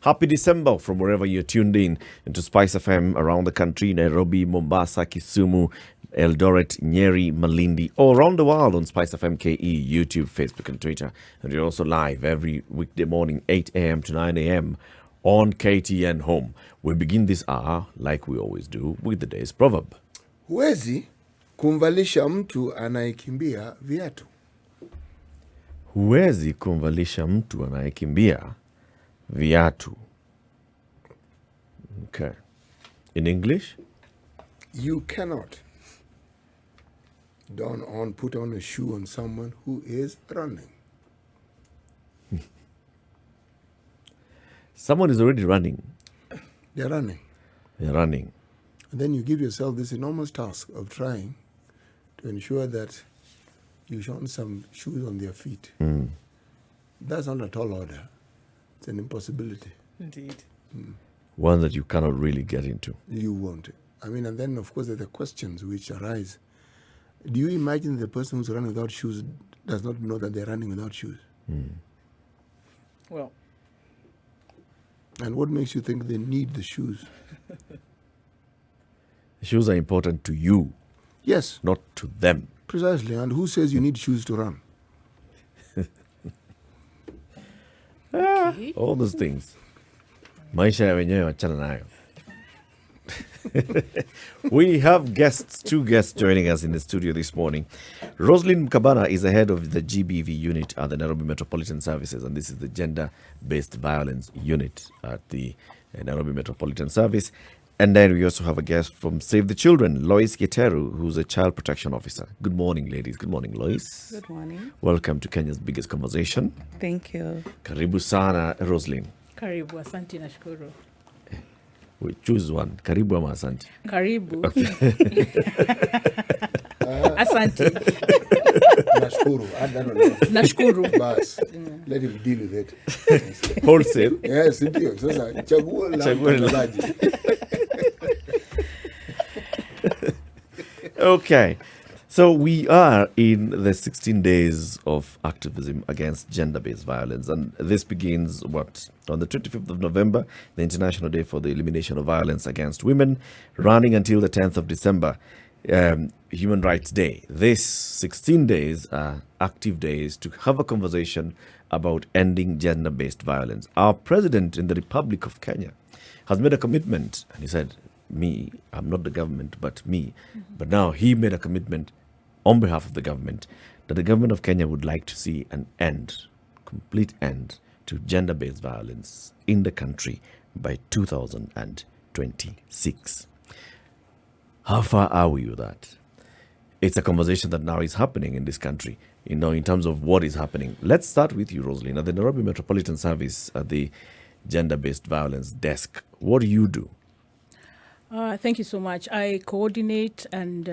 Happy December from wherever you're tuned in into SpiceFM around the country, Nairobi, Mombasa, Kisumu, Eldoret, Nyeri, Malindi, all around the world on SpiceFM KE, YouTube, Facebook, and Twitter. And you're also live every weekday morning, 8 a.m. to 9 a.m. on KTN Home. We begin this hour, like we always do, with the day's proverb. Huwezi kumvalisha mtu anayekimbia viatu. Huwezi kumvalisha mtu anayekimbia viatu. Okay. In English? You cannot put on a shoe on someone who is running. Someone is already running. They're running. They're running. And then you give yourself this enormous task of trying to ensure that you shone some shoes on their feet. That's not a tall order. It's an impossibility. Indeed. One that you cannot really get into. You won't. I mean, and then, of course, there are the questions which arise. Do you imagine the person who's running without shoes does not know that they're running without shoes? Well. And what makes you think they need the shoes? Shoes are important to you. Yes. Not to them. Precisely. And who says you need shoes to run? Okay. All those things. Maisha ya wenyewe wachana nayo. We have two guests joining us in the studio this morning. Roselyne Mkabana is the head of the GBV unit at the Nairobi Metropolitan Services, and this is the gender-based violence unit at the Nairobi Metropolitan Service. And then we also have a guest from Save the Children, Loise Giteru, who's a child protection officer. Good morning, ladies. Good morning, Loise. Good morning. Welcome to Kenya's biggest conversation. Thank you. Karibu sana, Roselyne. Karibu, asante na shukuru. We choose one. Karibu ama asante? Karibu. Okay. Asante. Nashkuru. Nashkuru. Bas. Let him deal with it. Wholesale. Yes, ndio. Sasa chaguo la mtangazaji. Okay. So we are in the 16 days of activism against gender-based violence. And this begins, on the 25th of November, the International Day for the Elimination of Violence Against Women, running until the 10th of December, Human Rights Day. These 16 days are active days to have a conversation about ending gender-based violence. Our president in the Republic of Kenya has made a commitment, and he said, I'm not the government, but me. But now he made a commitment on behalf of the government that the government of Kenya would like to see an complete end to gender-based violence in the country by 2026. How far are we with that? It's a conversation that now is happening in this country, in terms of what is happening. Let's start with you, Roselyne. At the Nairobi Metropolitan Service, at the gender-based violence desk, what do you do? Thank you so much. I coordinate and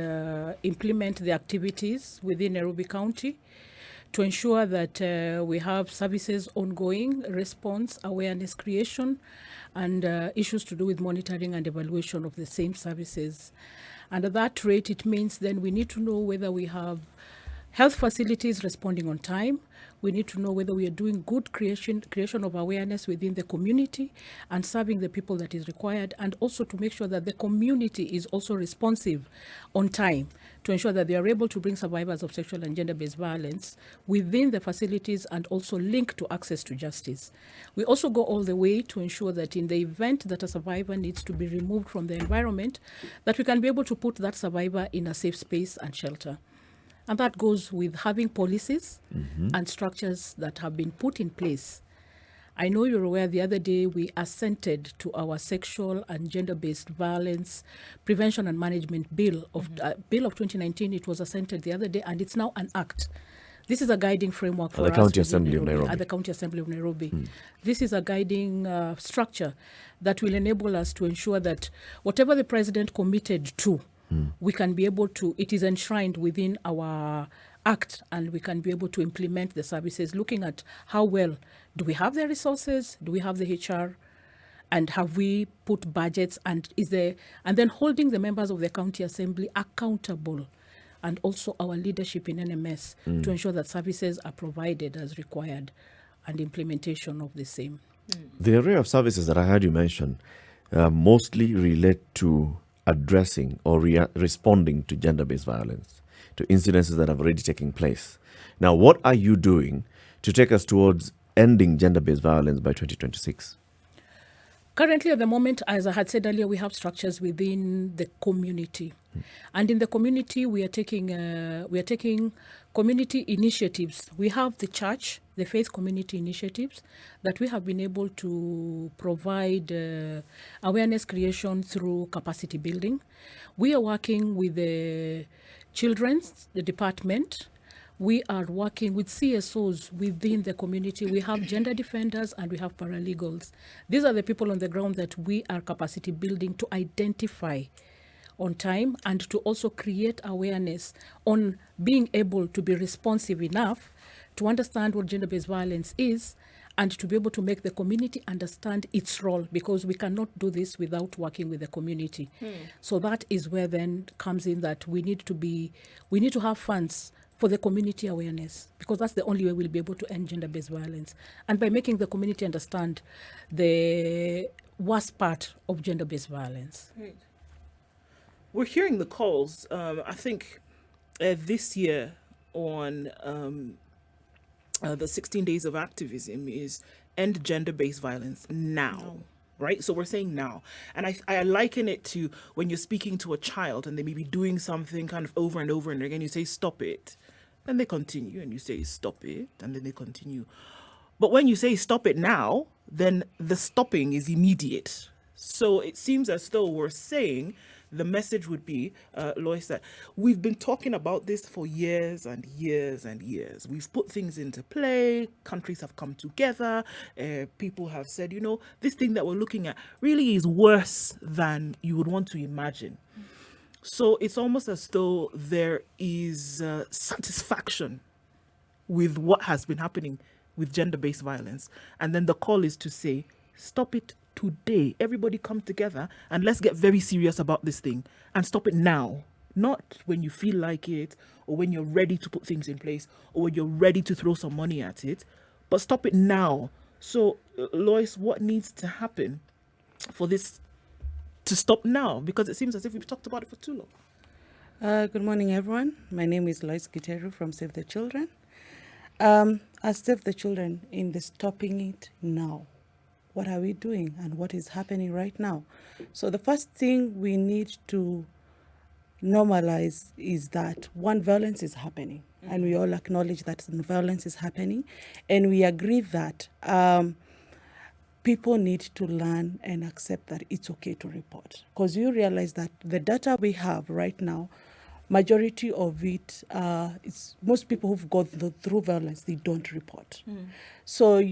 implement the activities within Nairobi County to ensure that we have services ongoing, response, awareness creation, and issues to do with monitoring and evaluation of the same services. And at that rate, it means then we need to know whether we have health facilities responding on time. We need to know whether we are doing good creation of awareness within the community and serving the people that is required, and also to make sure that the community is also responsive on time to ensure that they are able to bring survivors of sexual and gender-based violence within the facilities and also link to access to justice. We also go all the way to ensure that in the event that a survivor needs to be removed from the environment, that we can be able to put that survivor in a safe space and shelter. And that goes with having policies and structures that have been put in place. I know you're aware the other day we assented to our sexual and gender-based violence prevention and management bill of 2019. It was assented the other day, and it's now an act. This is a guiding framework for us. At the County Assembly of Nairobi. At the County Assembly of Nairobi. This is a guiding structure that will enable us to ensure that whatever the president committed to, we can be able to, it is enshrined within our act, and we can be able to implement the services, looking at how well do we have the resources, do we have the HR, and have we put budgets, and then holding the members of the county assembly accountable, and also our leadership in NMS to ensure that services are provided as required and implementation of the same. The array of services that I heard you mention mostly relate to addressing or responding to gender-based violence, to incidences that have already taken place. Now, what are you doing to take us towards ending gender-based violence by 2026? Currently, at the moment, as I had said earlier, we have structures within the community, and in the community, we are taking community initiatives. We have the church, the faith community initiatives that we have been able to provide awareness creation through capacity building. We are working with the children's department. We are working with CSOs within the community. We have gender defenders and we have paralegals. These are the people on the ground that we are capacity building to identify on time and to also create awareness on being able to be responsive enough to understand what gender-based violence is and to be able to make the community understand its role, because we cannot do this without working with the community. So that is where then comes in that we need to have funds for the community awareness, because that's the only way we'll be able to end gender-based violence. And by making the community understand the worst part of gender-based violence. Right. We're hearing the calls. I think this year on the 16 days of activism is end gender-based violence now. Right? So we're saying now. And I liken it to when you're speaking to a child and they may be doing something kind of over and over and again, you say, stop it. And they continue and you say, stop it. And then they continue. But when you say stop it now, then the stopping is immediate. So it seems as though we're saying the message would be, Loise, that we've been talking about this for years and years and years. We've put things into play. Countries have come together. People have said, this thing that we're looking at really is worse than you would want to imagine. So it's almost as though there is satisfaction with what has been happening with gender-based violence. And then the call is to say, stop it today. Everybody come together and let's get very serious about this thing and stop it now. Not when you feel like it or when you're ready to put things in place or when you're ready to throw some money at it, but stop it now. So, Loise, what needs to happen for this to stop now? Because it seems as if we've talked about it for too long. Good morning, everyone. My name is Loise Giteru from Save the Children. As Save the Children, in the stopping it now, what are we doing and what is happening right now? So the first thing we need to normalize is that violence is happening, and we all acknowledge that violence is happening, and we agree that people need to learn and accept that it's okay to report. Because you realize that the data we have right now, majority of it, it's most people who've gone through violence, they don't report. So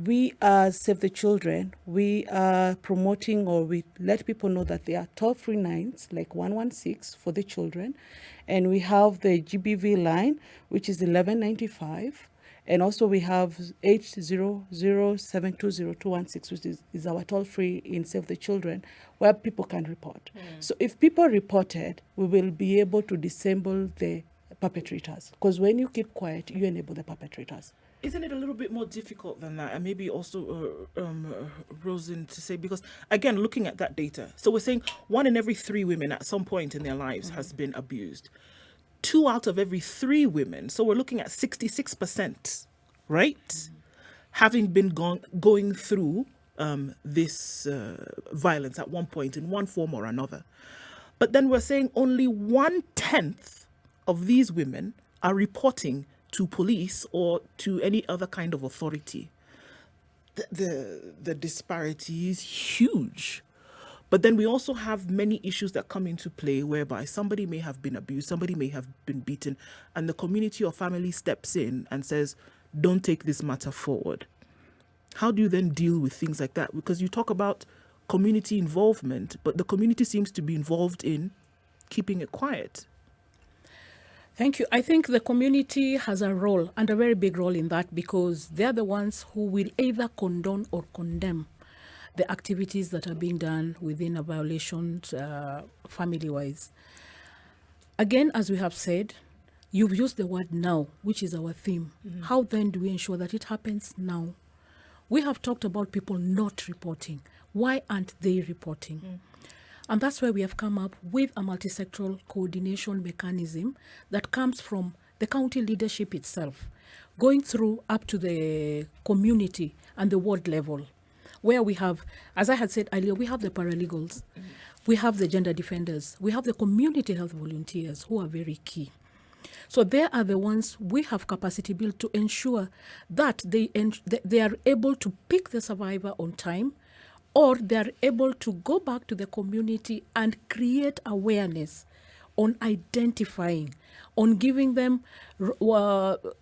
we Save the Children, we are promoting, or we let people know that there are toll-free lines like 116 for the children, and we have the GBV line, which is 1195. And also we have 800-720-216, which is our toll-free in Save the Children, where people can report. So if people reported, we will be able to disable the perpetrators. Because when you keep quiet, you enable the perpetrators. Isn't it a little bit more difficult than that? And maybe also, Roselyne, to say, because again, looking at that data, so we're saying 1 in every 3 women at some point in their lives has been abused. 2 out of every 3 women, so we're looking at 66%, right? Having been going through this violence at one point in one form or another. But then we're saying only 1/10 of these women are reporting to police or to any other kind of authority. The disparity is huge. But then we also have many issues that come into play whereby somebody may have been abused, somebody may have been beaten, and the community or family steps in and says, don't take this matter forward. How do you then deal with things like that? Because you talk about community involvement, but the community seems to be involved in keeping it quiet. Thank you. I think the community has a role, and a very big role in that, because they're the ones who will either condone or condemn the activities that are being done within a violation family-wise. Again, as we have said, you've used the word now, which is our theme. How then do we ensure that it happens now? We have talked about people not reporting. Why aren't they reporting? And that's where we have come up with a multi-sectoral coordination mechanism that comes from the county leadership itself, going through up to the community and the ward level, where we have, as I had said earlier, we have the paralegals, we have the gender defenders, we have the community health volunteers who are very key. So they are the ones we have capacity built to ensure that they are able to pick the survivor on time, or they are able to go back to the community and create awareness on identifying, on giving them,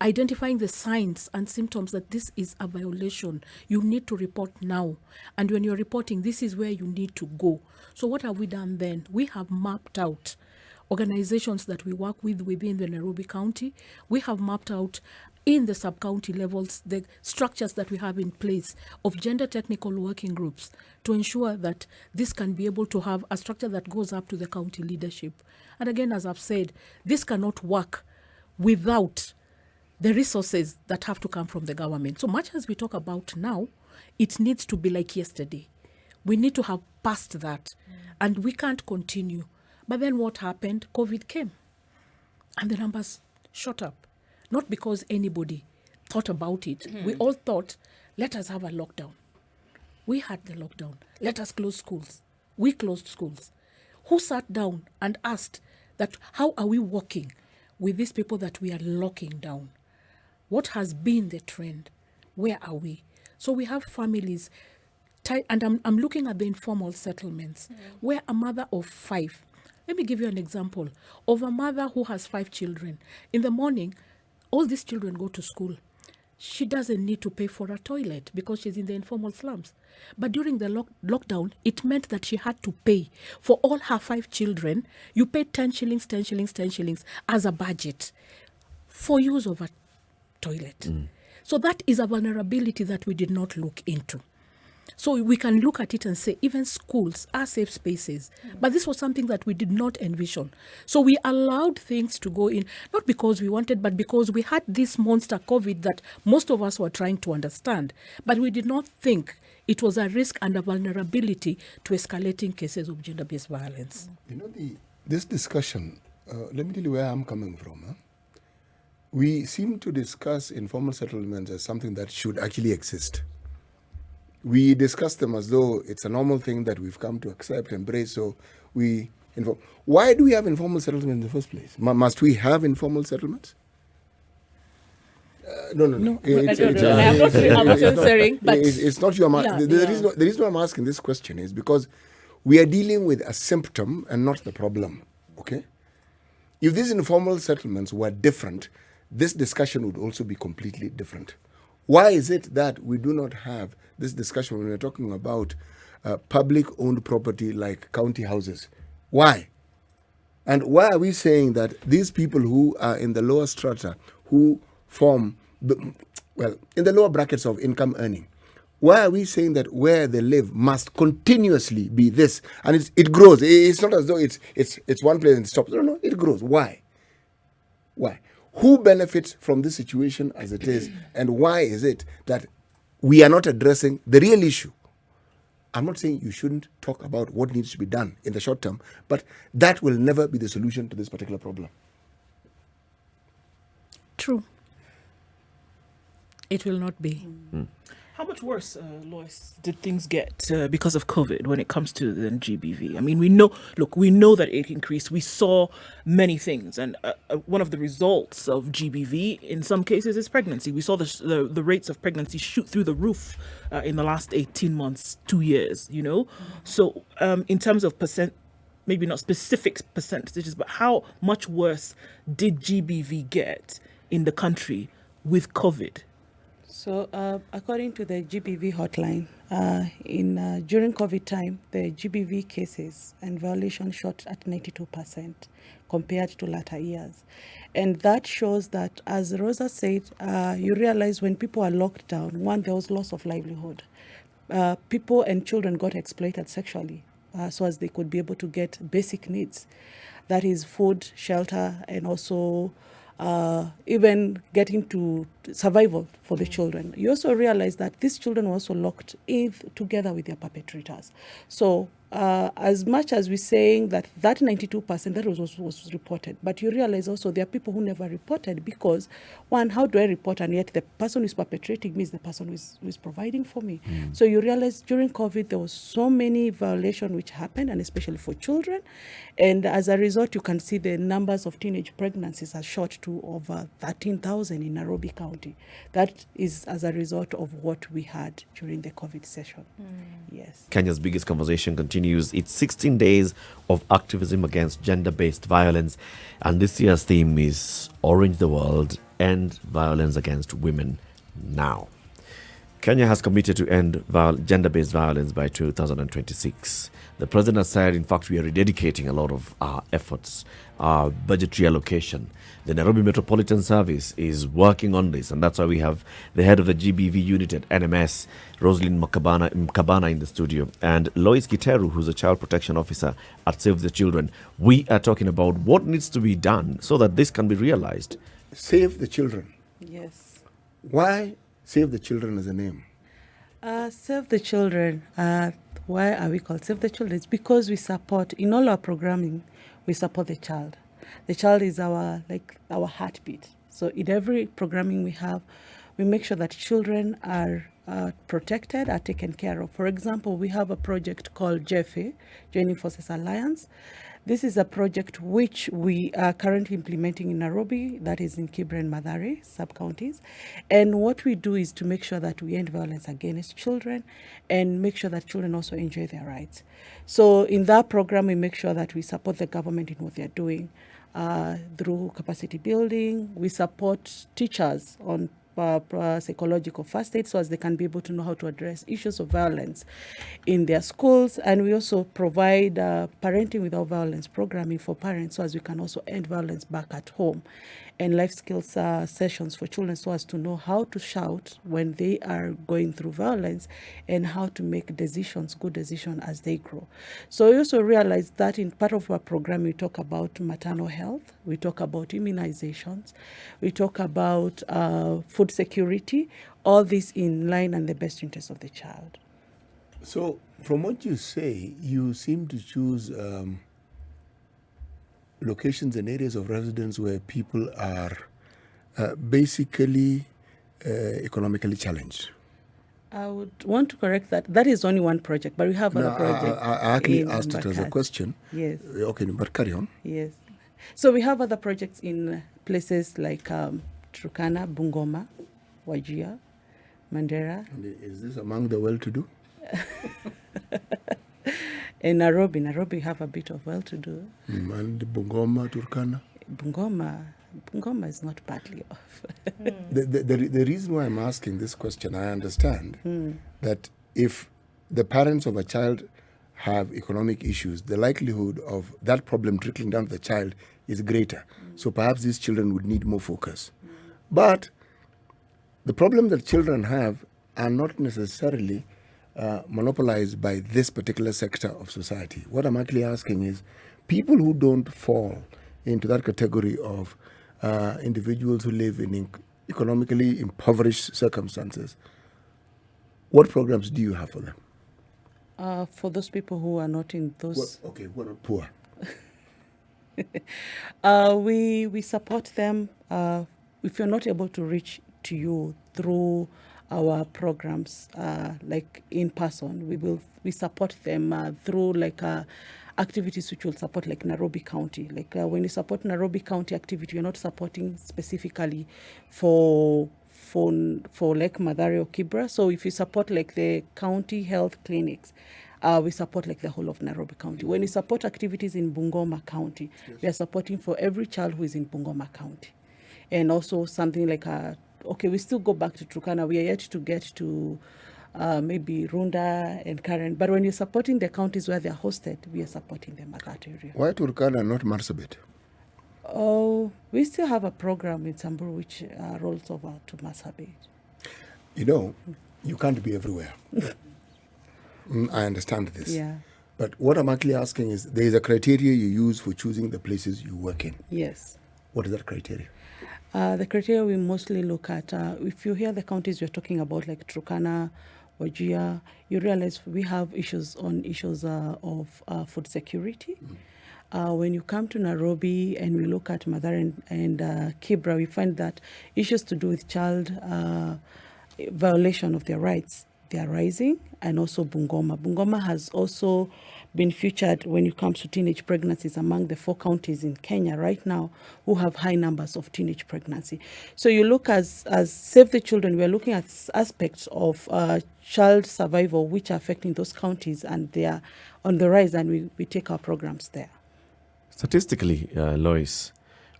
identifying the signs and symptoms that this is a violation. You need to report now. And when you're reporting, this is where you need to go. So what have we done then? We have mapped out organizations that we work with within the Nairobi County. We have mapped out in the sub-county levels the structures that we have in place of gender technical working groups to ensure that this can be able to have a structure that goes up to the county leadership. And again, as I've said, this cannot work without the resources that have to come from the government. So much as we talk about now, it needs to be like yesterday. We need to have passed that, and we can't continue. But then what happened? COVID came, and the numbers shot up. Not because anybody thought about it. We all thought, let us have a lockdown. We had the lockdown. Let us close schools. We closed schools. Who sat down and asked that how are we working with these people that we are locking down? What has been the trend? Where are we? So we have families, and I'm looking at the informal settlements, where a mother of 5, let me give you an example of a mother who has 5 children. In the morning, all these children go to school. She doesn't need to pay for a toilet because she's in the informal slums. But during the lockdown, it meant that she had to pay for all her 5 children. You pay 10 shillings, 10 shillings, 10 shillings as a budget for use of a toilet. So that is a vulnerability that we did not look into. So we can look at it and say even schools are safe spaces. But this was something that we did not envision. So we allowed things to go in, not because we wanted, but because we had this monster COVID that most of us were trying to understand. But we did not think it was a risk and a vulnerability to escalating cases of gender-based violence. You know, this discussion, let me tell you where I'm coming from. Huh? We seem to discuss informal settlements as something that should actually exist. We discuss them as though it's a normal thing that we've come to accept, embrace. So we inform. Why do we have informal settlements in the first place? Must we have informal settlements? No. I'm not answering, but it's not you. The reason why I'm asking this question is because we are dealing with a symptom and not the problem. Okay? If these informal settlements were different, this discussion would also be completely different. Why is it that we do not have this discussion when we're talking about public-owned property like county houses? Why? And why are we saying that these people who are in the lower strata, who form, in the lower brackets of income earning, why are we saying that where they live must continuously be this? And it grows. It's not as though it's one place and it stops. No, it grows. Why? Why? Who benefits from this situation as it is, and why is it that we are not addressing the real issue? I'm not saying you shouldn't talk about what needs to be done in the short term, but that will never be the solution to this particular problem. True. It will not be. How much worse, Loise, did things get because of COVID when it comes to the GBV? I mean, we know that it increased. We saw many things. And one of the results of GBV in some cases is pregnancy. We saw the rates of pregnancy shoot through the roof in the last 18 months, 2 years, you know. So in terms of percent, maybe not specific percentages, but how much worse did GBV get in the country with COVID? So, according to the GBV hotline, during COVID time, the GBV cases and violations shot at 92% compared to latter years. And that shows that, as Rosa said, you realize when people are locked down, one, there was loss of livelihood. People and children got exploited sexually so as they could be able to get basic needs. That is food, shelter, and also even getting to survival for the children. You also realize that these children were also locked in together with their perpetrators. So as much as we're saying that 92% that was reported, but you realize also there are people who never reported because, one, how do I report, and yet the person who's perpetrating me is the person who is providing for me. So you realize during COVID there was so many violations which happened, and especially for children, and as a result you can see the numbers of teenage pregnancies are shot to over 13,000 in Nairobi County. That is as a result of what we had during the COVID session. Yes. Kenya's biggest conversation continues. It's 16 days of activism against gender-based violence, and this year's theme is Orange the World, End Violence Against Women Now. Kenya has committed to end gender-based violence by 2026. The president has said, in fact, we are rededicating a lot of our efforts, our budgetary allocation. The Nairobi Metropolitan Service is working on this, and that's why we have the head of the GBV unit at NMS, Roselyne Mkabana in the studio, and Loise Giteru, who's a child protection officer at Save the Children. We are talking about what needs to be done so that this can be realized. Save the Children. Yes. Why Save the Children as a name? Save the Children. Why are we called Save the Children? It's because we support, in all our programming, we support the child. The child is our heartbeat. So in every programming we have, we make sure that children are protected, are taken care of. For example, we have a project called JFA, Joining Forces Alliance. This is a project which we are currently implementing in Nairobi, that is in Kibra and Mathare sub-counties. And what we do is to make sure that we end violence against children and make sure that children also enjoy their rights. So in that program, we make sure that we support the government in what they're doing through capacity building. We support teachers on psychological first aid so as they can be able to know how to address issues of violence in their schools. And we also provide parenting without violence programming for parents so as we can also end violence back at home, and life skills sessions for children so as to know how to shout when they are going through violence and how to make decisions, good decisions as they grow. So we also realize that in part of our program we talk about maternal health, we talk about immunizations, we talk about food security, all this in line and the best interest of the child. So from what you say, you seem to choose locations and areas of residence where people are basically economically challenged. I would want to correct that. That is only one project, but we have other projects. I actually asked it as a question. Yes. Okay, but carry on. Yes. So we have other projects in places like Turkana, Bungoma, Wajir, Mandera. And is this among the well-to-do? In Nairobi have a bit of well-to-do. And Bungoma, Turkana? Bungoma is not badly off. The reason why I'm asking this question, I understand that if the parents of a child have economic issues, the likelihood of that problem trickling down to the child is greater. So perhaps these children would need more focus. But the problem that children have are not necessarily monopolized by this particular sector of society. What I'm actually asking is, people who don't fall into that category of individuals who live in economically impoverished circumstances, what programs do you have for them? For those people who are not in those... who are not poor. We support them. If you're not able to reach to you through our programs, like in person, we support them through activities which will support like Nairobi County. When you support Nairobi County activity, you're not supporting specifically for like Mathare or Kibra. So if you support like the county health clinics, we support like the whole of Nairobi County. When you support activities in Bungoma County, we are supporting for every child who is in Bungoma County. And also something like we still go back to Turkana. We are yet to get to maybe Runda and Karen. But when you're supporting the counties where they're hosted, we are supporting them at that area. Why Turkana, not Marsabit? Oh, we still have a program in Samburu which rolls over to Marsabit. You know, you can't be everywhere. I understand this. Yeah. But what I'm actually asking is, there is a criteria you use for choosing the places you work in. Yes. What is that criteria? The criteria we mostly look at, if you hear the counties we're talking about, like Turkana, Wajir, you realize we have issues of food security. When you come to Nairobi and we look at Mathare and Kibra, we find that issues to do with child violation of their rights, they are rising, and also Bungoma. Bungoma has also been featured when it comes to teenage pregnancies among the 4 counties in Kenya right now who have high numbers of teenage pregnancy. So you look as Save the Children, we're looking at aspects of child survival which are affecting those counties, and they are on the rise, and we take our programs there. Statistically, Loise,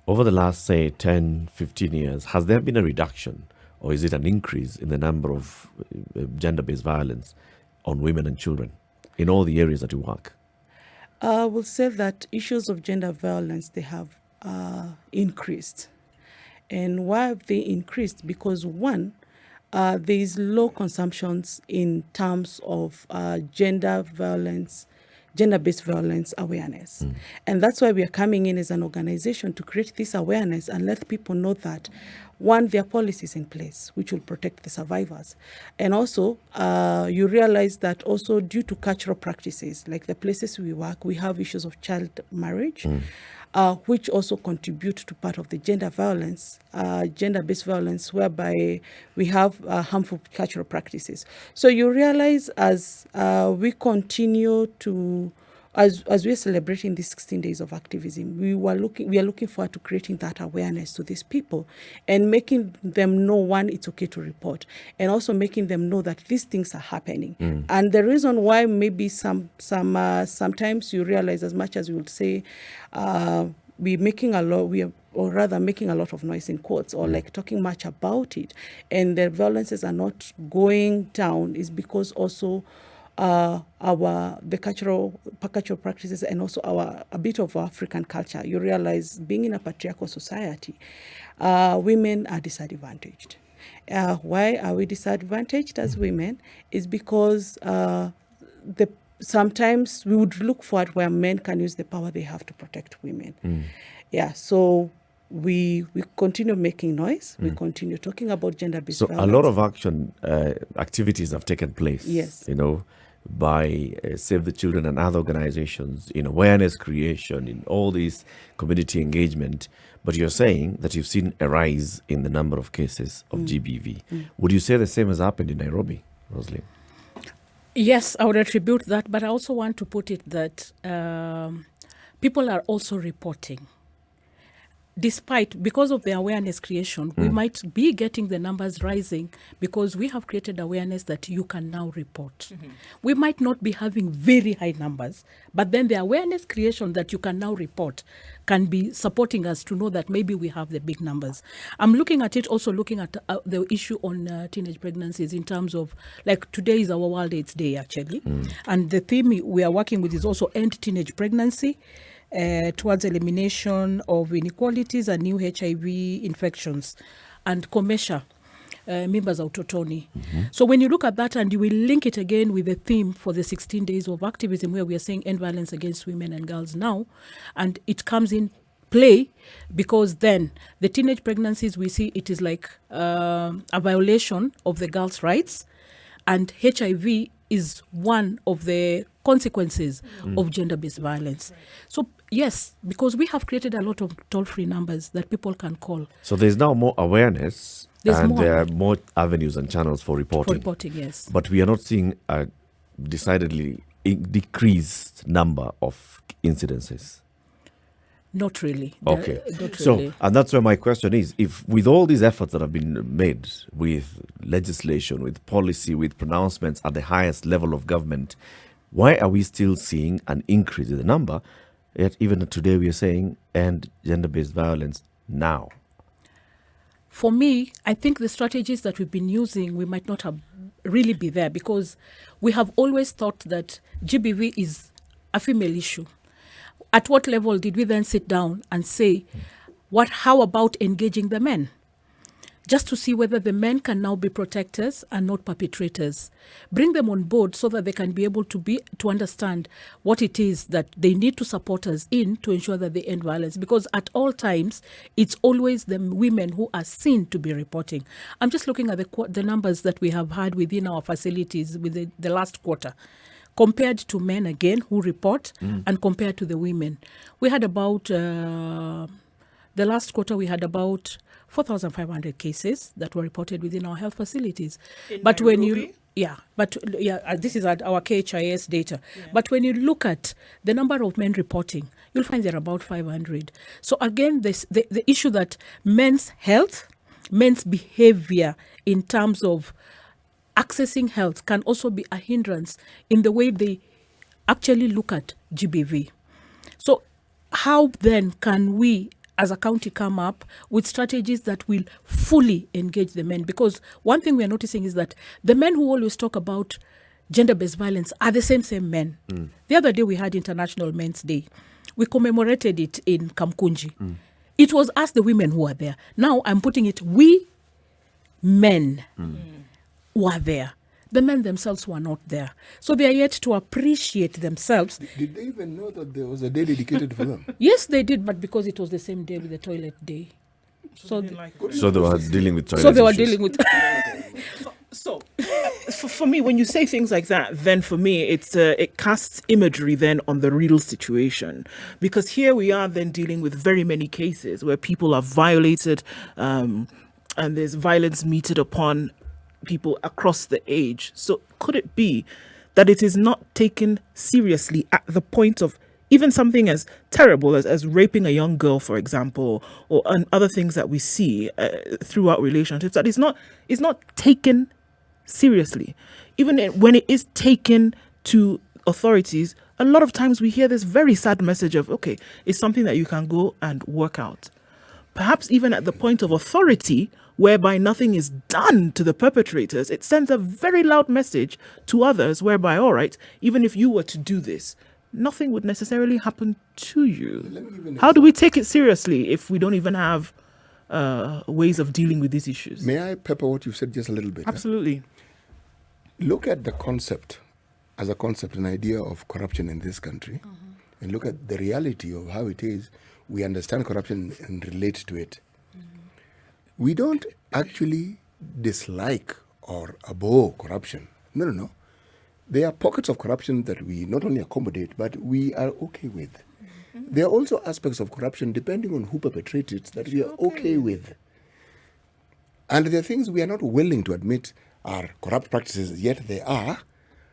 over the last, say, 10, 15 years, has there been a reduction or is it an increase in the number of gender-based violence on women and children in all the areas that you work? I will say that issues of gender violence, they have increased. And why have they increased? Because one, there is low consumptions in terms of gender-based violence awareness. And that's why we are coming in as an organization to create this awareness and let people know that, one, there are policies in place which will protect the survivors. And also, you realize that also due to cultural practices, like the places we work, we have issues of child marriage, which also contribute to part of the gender violence, gender-based violence, whereby we have harmful cultural practices. So you realize as we continue to, as we are celebrating these 16 days of activism, we are looking forward to creating that awareness to these people and making them know, one, it's okay to report, and also making them know that these things are happening. And the reason why maybe sometimes you realize, as much as we would say, making a lot of noise in courts, or like talking much about it, and the violences are not going down, is because also the cultural practices, and also a bit of African culture. You realize, being in a patriarchal society, women are disadvantaged. Why are we disadvantaged as women? Is because sometimes we would look for it where men can use the power they have to protect women. Yeah, so we continue making noise. We continue talking about gender-based violence. So a lot of activities have taken place. Yes. By Save the Children and other organizations in awareness creation, in all this community engagement. But you're saying that you've seen a rise in the number of cases of GBV. Would you say the same has happened in Nairobi, Roselyne? Yes, I would attribute that, but I also want to put it that people are also reporting. Because of the awareness creation, we might be getting the numbers rising because we have created awareness that you can now report. We might not be having very high numbers, but then the awareness creation that you can now report can be supporting us to know that maybe we have the big numbers. I'm looking at it, also looking at the issue on teenage pregnancies in terms of, like, today is our World AIDS Day, actually. And the theme we are working with is also End Teenage Pregnancy, towards elimination of inequalities and new HIV infections and commercial mimba za utotoni. So when you look at that and you will link it again with the theme for the 16 days of activism, where we are saying end violence against women and girls now, and it comes in play because then the teenage pregnancies, we see it is like a violation of the girls' rights, and HIV is one of the consequences of gender-based violence. So yes, because we have created a lot of toll-free numbers that people can call. So there's now more awareness, there are more avenues and channels for reporting. For reporting, yes. But we are not seeing a decidedly decreased number of incidences. Not really. Okay. Not So, really. and that's where my question is, if with all these efforts that have been made with legislation, with policy, with pronouncements at the highest level of government, why are we still seeing an increase in the number? Yet even today we are saying end gender-based violence now. For me, I think the strategies that we've been using, we might not have really be there, because we have always thought that GBV is a female issue. At what level did we then sit down and say, how about engaging the men? just to see whether the men can now be protectors and not perpetrators. Bring them on board so that they can be able to understand what it is that they need to support us in to ensure that they end violence. Because at all times, it's always the women who are seen to be reporting. I'm just looking at the numbers that we have had within our facilities with the last quarter, compared to men again who report and compared to the women. We had about, the last quarter we had about 4,500 cases that were reported within our health facilities. But when you, this is at our KHIS data. Yeah. But when you look at the number of men reporting, you'll find they're about 500. So again, the issue that men's health, men's behavior in terms of accessing health can also be a hindrance in the way they actually look at GBV. So how then can we as a county come up with strategies that will fully engage the men? Because one thing we are noticing is that the men who always talk about gender-based violence are the same men. The other day we had International Men's Day. We commemorated it in Kamkunji. It was us, the women, who were there. Now I'm putting it, we men were there. The men themselves were not there. So they are yet to appreciate themselves. Did they even know that there was a day dedicated for them? Yes, they did, but because it was the same day with the toilet day. So they were dealing with toilet So they were issues. dealing with... So, for me, when you say things like that, then for me, it casts imagery then on the real situation. Because here we are then dealing with very many cases where people are violated and there's violence meted upon people across the age. So could it be that it is not taken seriously at the point of even something as terrible as raping a young girl, for example, or other things that we see throughout relationships, that is not taken seriously? Even when it is taken to authorities, a lot of times we hear this very sad message of, okay, it's something that you can go and work out. Perhaps even at the point of authority, whereby nothing is done to the perpetrators, it sends a very loud message to others whereby, all right, even if you were to do this, nothing would necessarily happen to you. How do we take it seriously if we don't even have ways of dealing with these issues? May I pepper what you've said just a little bit? Absolutely. Look at the concept, as a concept, an idea of corruption in this country, and look at the reality of how it is. We understand corruption and relate to it. We don't actually dislike or abhor corruption. No. There are pockets of corruption that we not only accommodate, but we are okay with. There are also aspects of corruption, depending on who perpetrates it, that we are okay with. And there are things we are not willing to admit are corrupt practices, yet they are.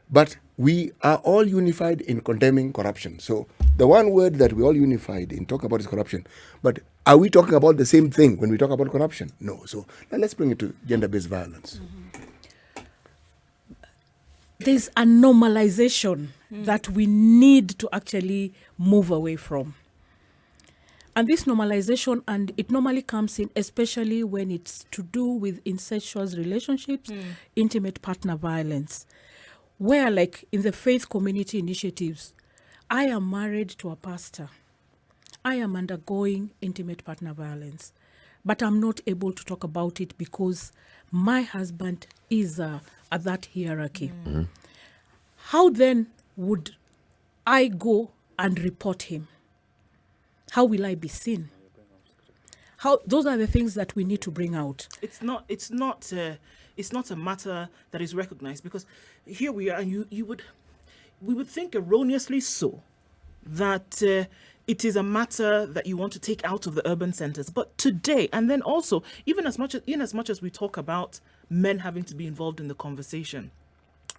But we are all unified in condemning corruption. So the one word that we all unified in talking about is corruption. But are we talking about the same thing when we talk about corruption? No. So now let's bring it to gender-based violence. There's a normalization that we need to actually move away from. And this normalization, and it normally comes in, especially when it's to do with incestuous relationships, intimate partner violence, where, like in the faith community initiatives, I am married to a pastor. I am undergoing intimate partner violence, but I'm not able to talk about it because my husband is at that hierarchy. How then would I go and report him? How will I be seen? Those are the things that we need to bring out. It's not a matter that is recognized, because here we are, and we would think erroneously so that it is a matter that you want to take out of the urban centers. But today, and then also, in as much as we talk about men having to be involved in the conversation,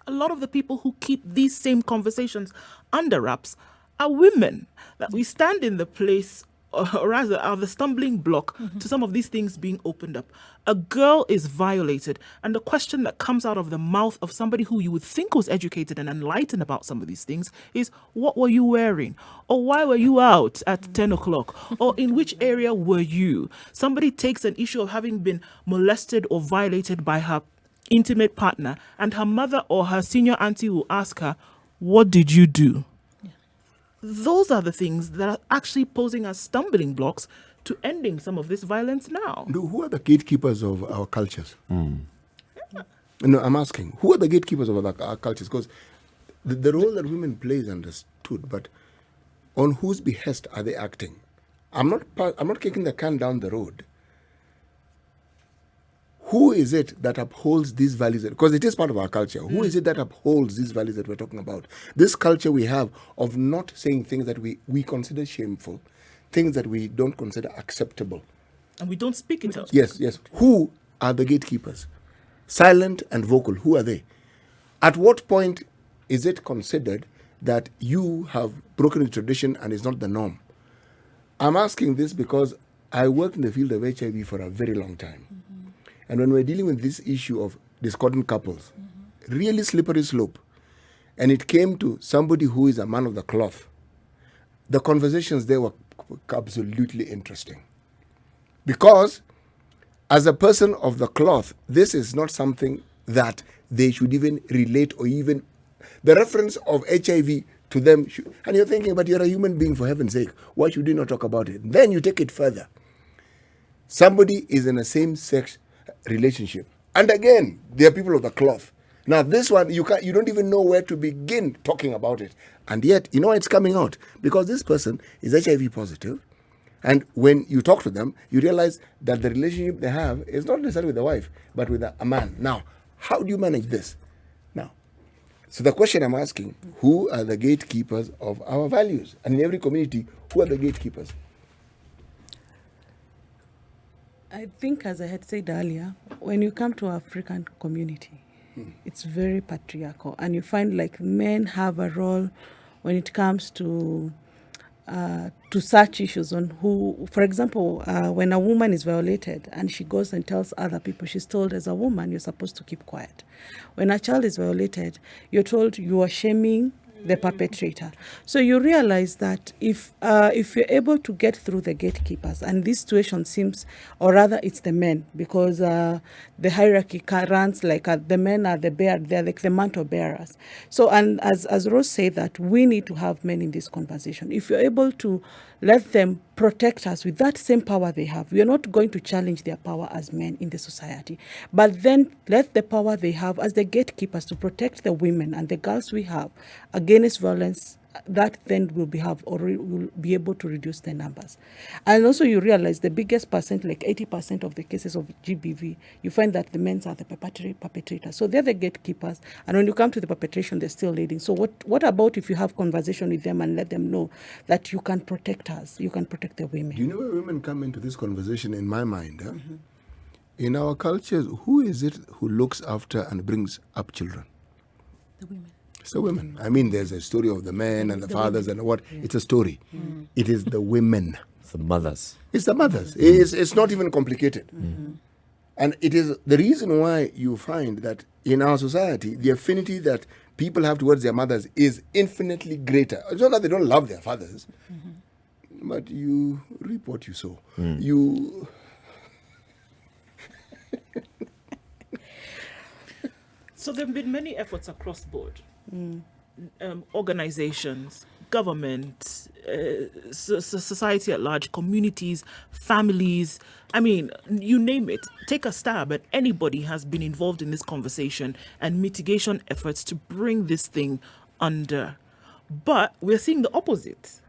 a lot of the people who keep these same conversations under wraps are women, that we stand in the place, or rather are the stumbling block to some of these things being opened up. A girl is violated, and the question that comes out of the mouth of somebody who you would think was educated and enlightened about some of these things is, what were you wearing? Or why were you out at 10 o'clock? Or in which area were you? Somebody takes an issue of having been molested or violated by her intimate partner, and her mother or her senior auntie will ask her, what did you do? Those are the things that are actually posing as stumbling blocks to ending some of this violence now. Who are the gatekeepers of our cultures? No, I'm asking, who are the gatekeepers of our cultures? Because the role that women play is understood, but on whose behest are they acting? I'm not kicking the can down the road. Who is it that upholds these values? Because it is part of our culture. Who is it that upholds these values that we're talking about? This culture we have of not saying things that we consider shameful, things that we don't consider acceptable. And we don't speak it out. Yes. Who are the gatekeepers? Silent and vocal, who are they? At what point is it considered that you have broken the tradition and it's not the norm? I'm asking this because I worked in the field of HIV for a very long time. And when we're dealing with this issue of discordant couples, really slippery slope, and it came to somebody who is a man of the cloth, the conversations there were absolutely interesting. Because as a person of the cloth, this is not something that they should even relate or even the reference of HIV to them. And you're thinking, but you're a human being, for heaven's sake. Why should you not talk about it? Then you take it further. Somebody is in a same-sex relationship. And again, they are people of the cloth. Now, this one, you don't even know where to begin talking about it. And yet, you know it's coming out. Because this person is HIV positive. And when you talk to them, you realize that the relationship they have is not necessarily with the wife, but with a man. Now, how do you manage this? Now, so the question I'm asking, who are the gatekeepers of our values? And in every community, who are the gatekeepers? I think, as I had said earlier, when you come to African community, it's very patriarchal. And you find like men have a role when it comes to such issues on who, for example, when a woman is violated and she goes and tells other people, she's told as a woman, you're supposed to keep quiet. When a child is violated, you're told you are shaming the perpetrator. So you realize that if you're able to get through the gatekeepers, and this situation seems, or rather it's the men, because the hierarchy runs like the men are they're like the mantle bearers. So, and as Rose said, that we need to have men in this conversation. If you're able to let them protect us with that same power they have, we are not going to challenge their power as men in the society, but then let the power they have as the gatekeepers to protect the women and the girls we have against violence, that then will be able to reduce the numbers. And also you realize the biggest percent, like 80% of the cases of GBV, you find that the men are the perpetrators. So they're the gatekeepers. And when you come to the perpetration, they're still leading. So what about if you have conversation with them and let them know that you can protect us, you can protect the women? Do you know where women come into this conversation in my mind? Huh? In our cultures, who is it who looks after and brings up children? The women. It's the women. I mean, there's a story of the men and the fathers and what. Yeah. It's a story. It is the women. It's the mothers. It's the mothers. It's not even complicated. And it is the reason why you find that in our society, the affinity that people have towards their mothers is infinitely greater. It's not that they don't love their fathers, but you reap what you sow. You... So there have been many efforts across board. Organizations, government, society at large, communities, families. I mean, you name it. Take a stab at anybody has been involved in this conversation and mitigation efforts to bring this thing under. But we're seeing the opposite.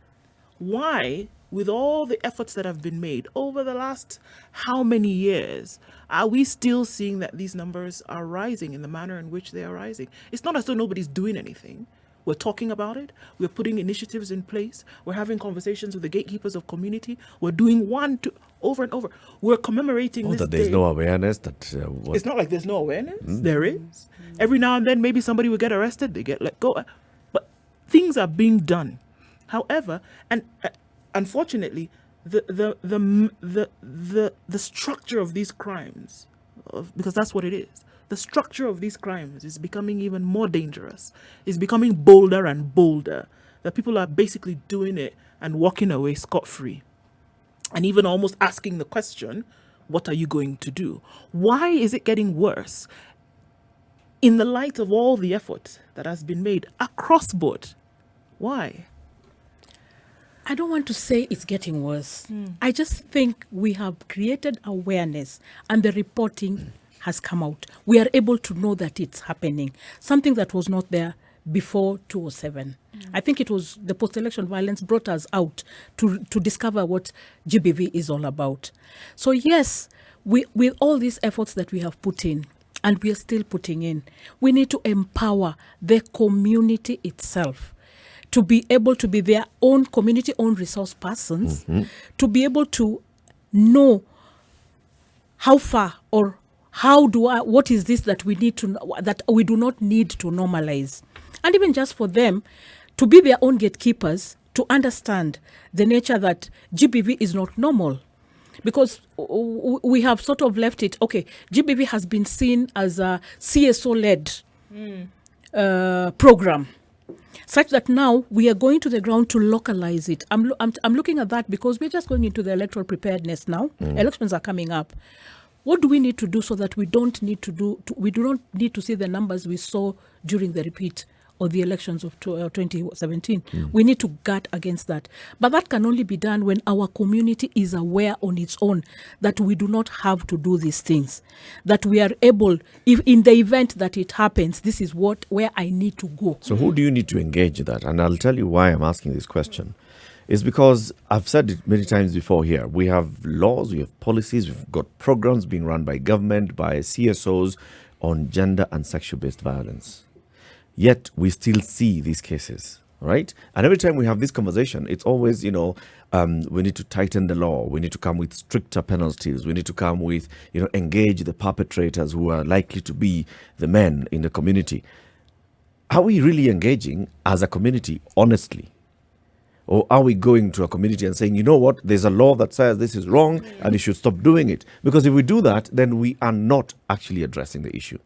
Why, with all the efforts that have been made over the last how many years, are we still seeing that these numbers are rising in the manner in which they are rising? It's not as though nobody's doing anything. We're talking about it. We're putting initiatives in place. We're having conversations with the gatekeepers of community. We're doing over and over. We're commemorating this that there's day. no awareness that... It's not like there's no awareness. There is. Every now and then, maybe somebody will get arrested. They get let go. But things are being done. However, and unfortunately, the structure of these crimes, because that's what it is, the structure of these crimes is becoming even more dangerous. It's becoming bolder and bolder. That people are basically doing it and walking away scot-free. And even almost asking the question, what are you going to do? Why is it getting worse? In the light of all the effort that has been made across board. Why? I don't want to say it's getting worse. I just think we have created awareness and the reporting has come out. We are able to know that it's happening, something that was not there before 2007. I think it was the post-election violence brought us out to discover what GBV is all about. So yes, with all these efforts that we have put in, and we are still putting in, we need to empower the community itself to be able to be their own community-owned resource persons, to be able to know how far or what is this that we need to, that we do not need to normalize. And even just for them to be their own gatekeepers, to understand the nature that GBV is not normal. Because we have sort of left it, okay, GBV has been seen as a CSO-led program, such that now we are going to the ground to localize it. I'm looking at that because we're just going into the electoral preparedness now. Elections are coming up. What do we need to do so that we don't need to we do not need to see the numbers we saw during the repeat or the elections of 2017. We need to guard against that. But that can only be done when our community is aware on its own that we do not have to do these things. That we are able, if in the event that it happens, this is where I need to go. So who do you need to engage that? And I'll tell you why I'm asking this question. It's because I've said it many times before here. We have laws, we have policies, we've got programs being run by government, by CSOs on gender and sexual-based violence. Yet we still see these cases, right? And every time we have this conversation, it's always, we need to tighten the law. We need to come with stricter penalties. We need to come with, engage the perpetrators who are likely to be the men in the community. Are we really engaging as a community honestly? Or are we going to a community and saying, you know what, there's a law that says this is wrong and you should stop doing it? Because if we do that, then we are not actually addressing the issue.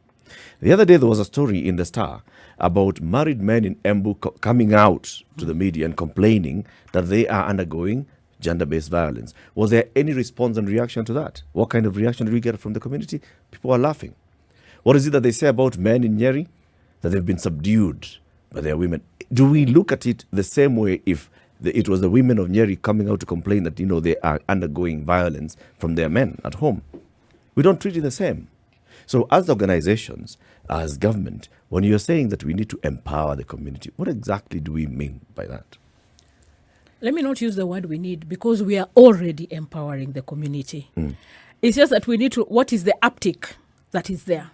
The other day, there was a story in the Star about married men in Embu coming out to the media and complaining that they are undergoing gender-based violence. Was there any response and reaction to that? What kind of reaction did we get from the community? People are laughing. What is it that they say about men in Nyeri? That they've been subdued by their women. Do we look at it the same way if it was the women of Nyeri coming out to complain that, they are undergoing violence from their men at home? We don't treat it the same. So as organizations, as government, when you're saying that we need to empower the community, what exactly do we mean by that? Let me not use the word we need, because we are already empowering the community. It's just that we need to, what is the uptick that is there?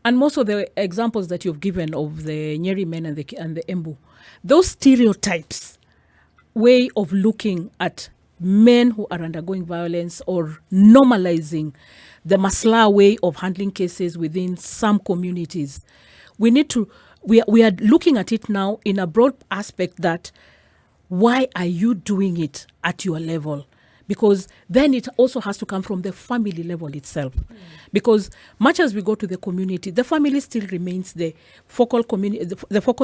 And most of the examples that you've given of the Nyeri men and the Embu, those stereotypes, way of looking at men who are undergoing violence or normalizing the masla way of handling cases within some communities. We are looking at it now in a broad aspect that why are you doing it at your level? Because then it also has to come from the family level itself. Because much as we go to the community, the family still remains the focal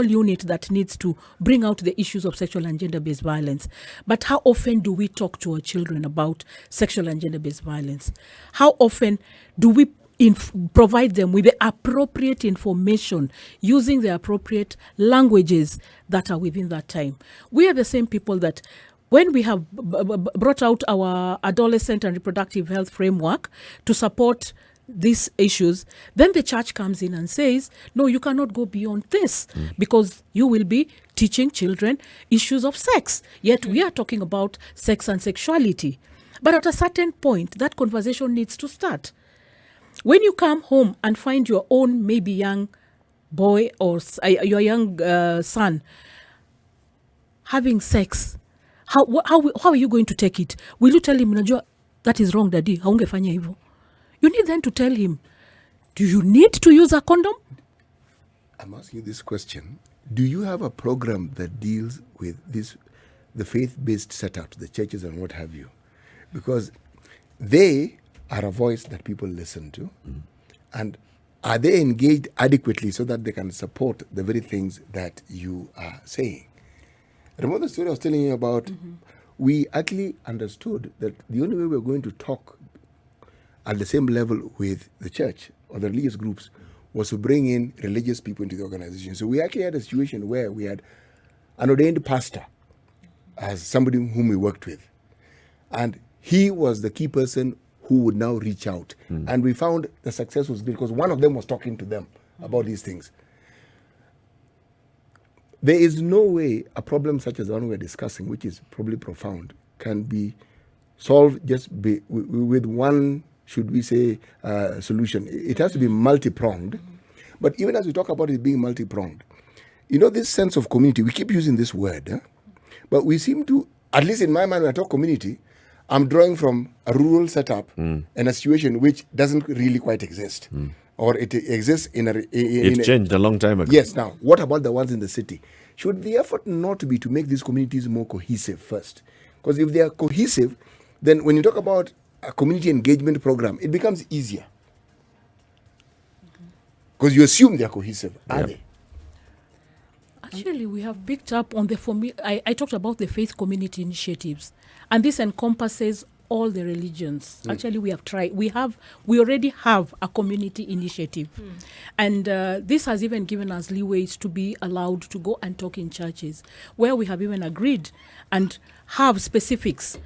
unit that needs to bring out the issues of sexual and gender-based violence. But how often do we talk to our children about sexual and gender-based violence? How often do we provide them with the appropriate information using the appropriate languages that are within that time? We are the same people that when we have brought out our adolescent and reproductive health framework to support these issues, then the church comes in and says, no, you cannot go beyond this because you will be teaching children issues of sex. Yet we are talking about sex and sexuality. But at a certain point, that conversation needs to start. When you come home and find your own maybe young boy or your young son having sex, how are you going to take it? Will you tell him, Najua, that is wrong, daddy, haungefanya hivyo? You need then to tell him, do you need to use a condom? I'm asking you this question. Do you have a program that deals with the faith-based setup, the churches and what have you? Because they are a voice that people listen to. And are they engaged adequately so that they can support the very things that you are saying? Remember the story I was telling you about? We actually understood that the only way we were going to talk at the same level with the church or the religious groups was to bring in religious people into the organization. So we actually had a situation where we had an ordained pastor as somebody whom we worked with. And he was the key person who would now reach out. And we found the success was because one of them was talking to them about these things. There is no way a problem such as the one we're discussing, which is probably profound, can be solved just with one, should we say, solution. It has to be multi-pronged. But even as we talk about it being multi-pronged, this sense of community, we keep using this word, but we seem to, at least in my mind, when I talk community, I'm drawing from a rural setup and a situation which doesn't really quite exist. Or it exists in a... It changed a long time ago. Yes. Now, what about the ones in the city? Should the effort not be to make these communities more cohesive first? Because if they are cohesive, then when you talk about a community engagement program, it becomes easier. Because you assume they are cohesive. Are they? Actually, we have picked up on the I talked about the faith community initiatives, and this encompasses all the religions. Actually, we have tried. We already have a community initiative, and this has even given us leeways to be allowed to go and talk in churches, where we have even agreed and have specifics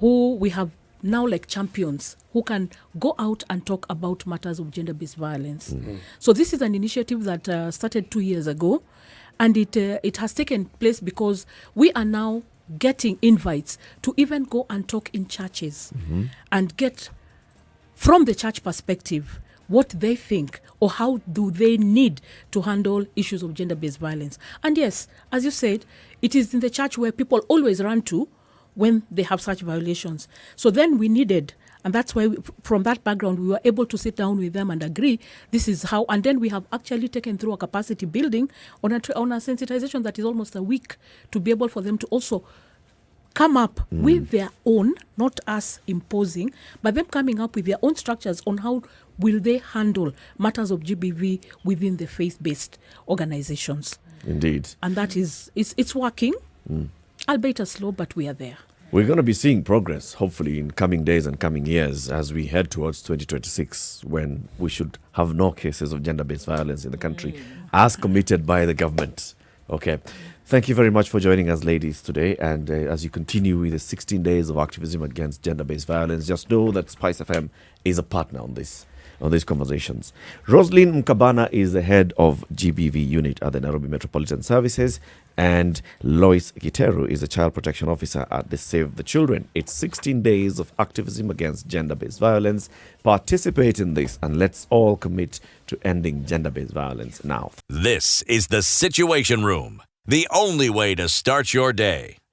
who we have now like champions who can go out and talk about matters of gender-based violence. So this is an initiative that started 2 years ago. And it has taken place because we are now getting invites to even go and talk in churches and get, from the church perspective, what they think or how do they need to handle issues of gender-based violence. And yes, as you said, it is in the church where people always run to when they have such violations. So then we needed, and that's why from that background, we were able to sit down with them and agree this is how, and then we have actually taken through a capacity building on a sensitization that is almost a week to be able for them to also come up with their own, not us imposing, but them coming up with their own structures on how will they handle matters of GBV within the faith-based organizations. Indeed. And that is, it's working, albeit slow, but we are there. We're going to be seeing progress, hopefully, in coming days and coming years as we head towards 2026, when we should have no cases of gender-based violence in the country, as committed by the government. Okay. Thank you very much for joining us, ladies, today. And as you continue with the 16 days of activism against gender-based violence, just know that SpiceFM is a partner on these conversations. Roselyne Mkabana is the head of GBV unit at the Nairobi Metropolitan Services, and Loise Giteru is the child protection officer at the Save the Children. It's 16 days of activism against gender-based violence. Participate in this and let's all commit to ending gender-based violence now. This is the Situation Room, the only way to start your day.